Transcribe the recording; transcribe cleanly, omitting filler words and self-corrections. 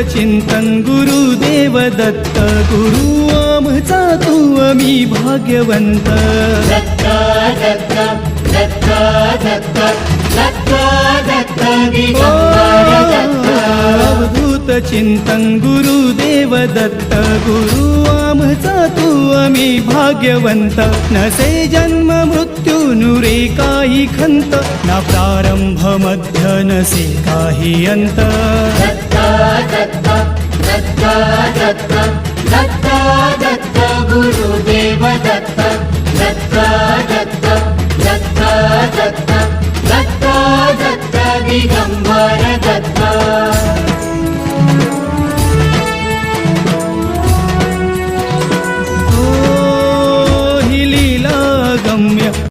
चिंतन गुरुदेव दत्त गुरु आमचा तू आम्ही भाग्यवंत दत्त दत्त दत्त दत्त दत्त दत्त दिगंबर दत्त अवधूत चिंतन गुरुदेव दत्त गुरु आमचा तू आम्ही भाग्यवंत नसे जन्म मृत्यू नुरे काही खंत ना प्रारंभ मध्य नसे काही अंत दत्त दत्त दत्त दत्त